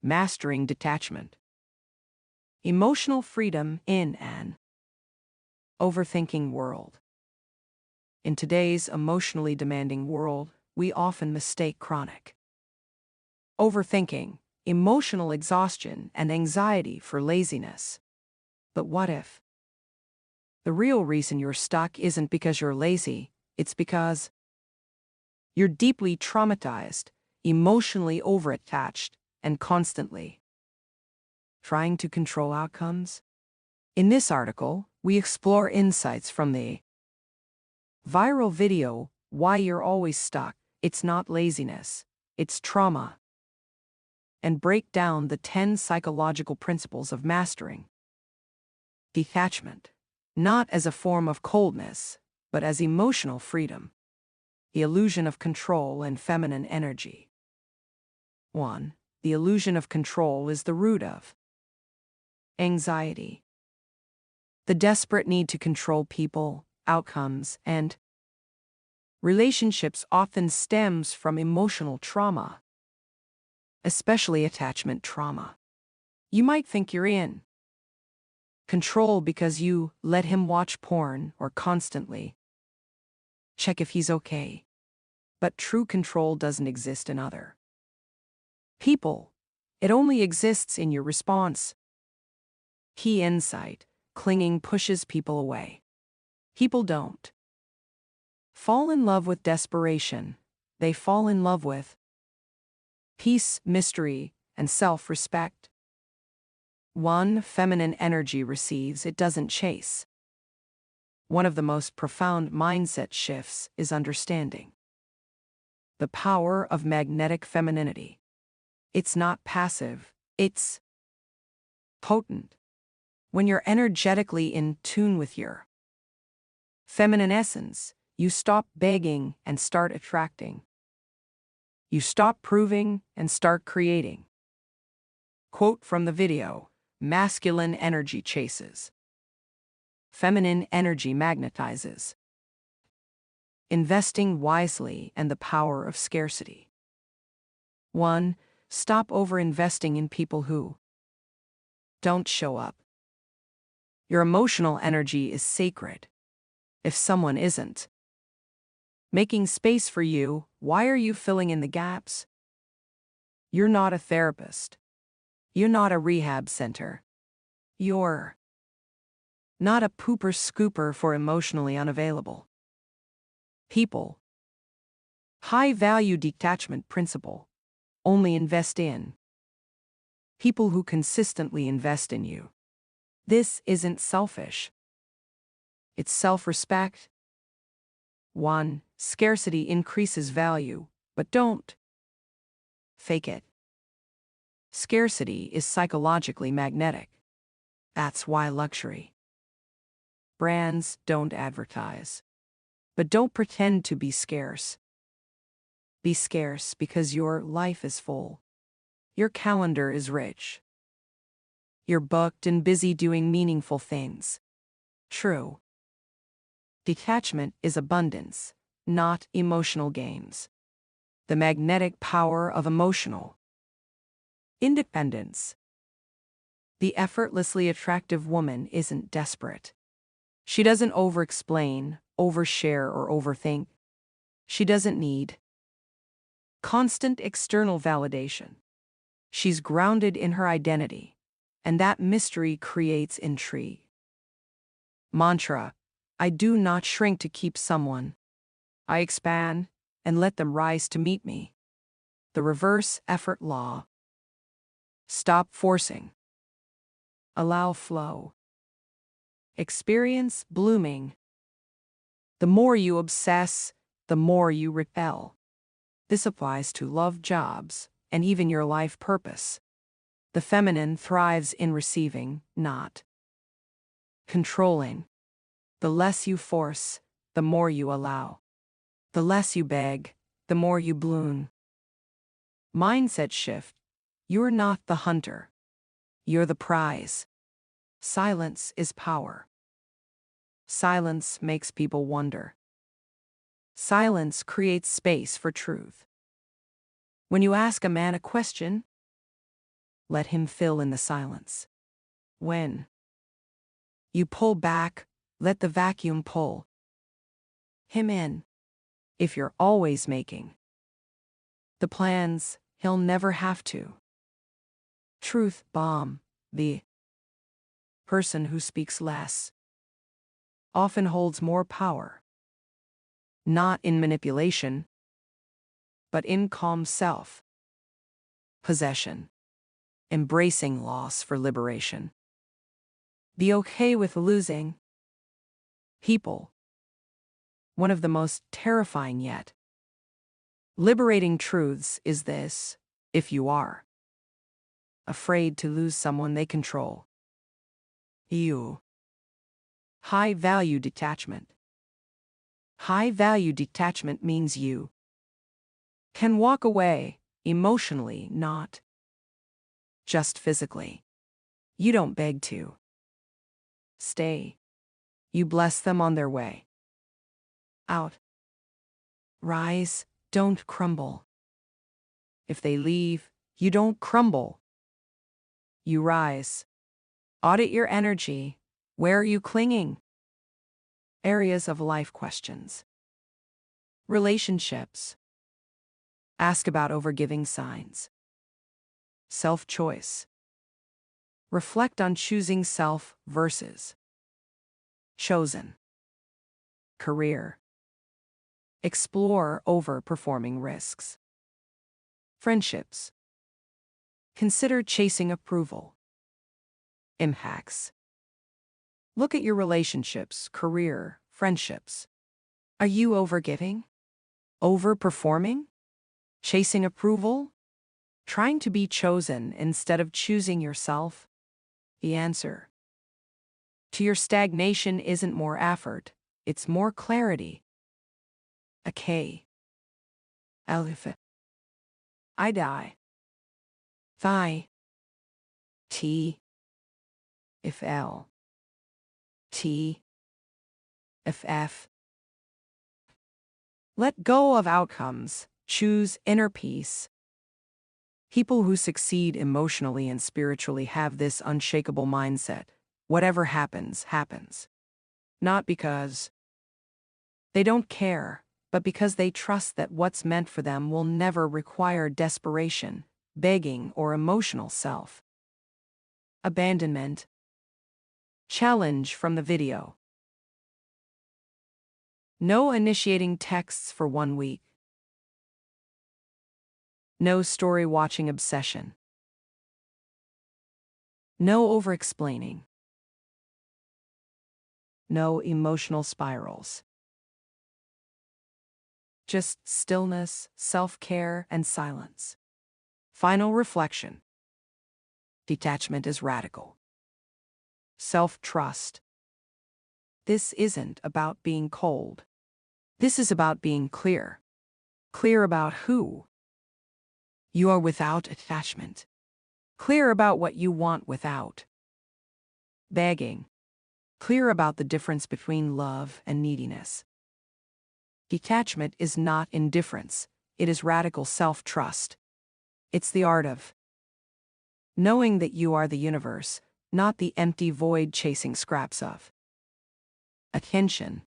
Mastering detachment. Emotional freedom in an overthinking world. In today's emotionally demanding world, we often mistake chronic overthinking, emotional exhaustion, and anxiety for laziness. But what if the real reason you're stuck isn't because you're lazy, it's because you're deeply traumatized, emotionally overattached, and constantly trying to control outcomes? In this article, we explore insights from the viral video, Why You're Always Stuck, It's Not Laziness, It's Trauma, and break down the 10 psychological principles of mastering detachment, not as a form of coldness, but as emotional freedom, the illusion of control and feminine energy. 1. The illusion of control is the root of anxiety. The desperate need to control people, outcomes, and relationships often stems from emotional trauma, especially attachment trauma. You might think you're in control because you let him watch porn or constantly check if he's okay. But true control doesn't exist in other people. It only exists in your response. Key insight: clinging pushes people away. People don't fall in love with desperation. They fall in love with peace, mystery, and self-respect. 1. Feminine energy receives, it doesn't chase. One of the most profound mindset shifts is understanding the power of magnetic femininity. It's not passive, it's potent. When you're energetically in tune with your feminine essence, you stop begging and start attracting. You stop proving and start creating. Quote from the video: masculine energy chases, feminine energy magnetizes. Investing wisely and the power of scarcity. 1. Stop over-investing in people who don't show up. Your emotional energy is sacred. If someone isn't making space for you, why are you filling in the gaps? You're not a therapist. You're not a rehab center. You're not a pooper scooper for emotionally unavailable people. High-value detachment principle: only invest in people who consistently invest in you. This isn't selfish. It's self-respect. 1. Scarcity increases value, but don't fake it. Scarcity is psychologically magnetic. That's why luxury brands don't advertise. But don't pretend to be scarce. Be scarce because your life is full. Your calendar is rich. You're booked and busy doing meaningful things. True detachment is abundance, not emotional games. The magnetic power of emotional independence. The effortlessly attractive woman isn't desperate. She doesn't over-explain, overshare, or overthink. She doesn't need constant external validation. She's grounded in her identity, and that mystery creates intrigue. Mantra: I do not shrink to keep someone. I expand and let them rise to meet me. The reverse effort law. Stop forcing. Allow flow. Experience blooming. The more you obsess, the more you repel. This applies to love, jobs, and even your life purpose. The feminine thrives in receiving, not controlling. The less you force, the more you allow. The less you beg, the more you bloom. Mindset shift: you're not the hunter. You're the prize. Silence is power. Silence makes people wonder. Silence creates space for truth. When you ask a man a question, let him fill in the silence. When you pull back, let the vacuum pull him in. If you're always making the plans, he'll never have to. Truth bomb. The person who speaks less often holds more power, not in manipulation, but in calm self-possession, embracing loss for liberation. Be okay with losing people. One of the most terrifying yet liberating truths is this: if you are afraid to lose someone they control, you high-value detachment. High-value detachment means you can walk away emotionally, not just physically. You don't beg to stay. You bless them on their way out. Rise, don't crumble. If they leave, you don't crumble. You rise. Audit your energy. Where are you clinging? Areas of life questions. Relationships. Ask about overgiving signs. Self-choice. Reflect on choosing self versus chosen. Career. Explore overperforming risks. Friendships. Consider chasing approval. Impacts. Look at your relationships, career, friendships. Are you overgiving? Overperforming? Chasing approval? Trying to be chosen instead of choosing yourself? The answer to your stagnation isn't more effort, it's more clarity. A K. Alpha. I die. Thigh. T. If L. T. If F. Let go of outcomes. Choose inner peace. People who succeed emotionally and spiritually have this unshakable mindset. Whatever happens, happens. Not because they don't care, but because they trust that what's meant for them will never require desperation, begging, or emotional self-abandonment. Challenge from the video. No initiating texts for 1 week. No story-watching obsession. No over-explaining. No emotional spirals. Just stillness, self-care, and silence. Final reflection. Detachment is radical. Self-trust. This isn't about being cold. This is about being clear. Clear about who you are without attachment. Clear about what you want without begging. Clear about the difference between love and neediness. Detachment is not indifference. It is radical self-trust. It's the art of knowing that you are the universe, not the empty void chasing scraps of attention.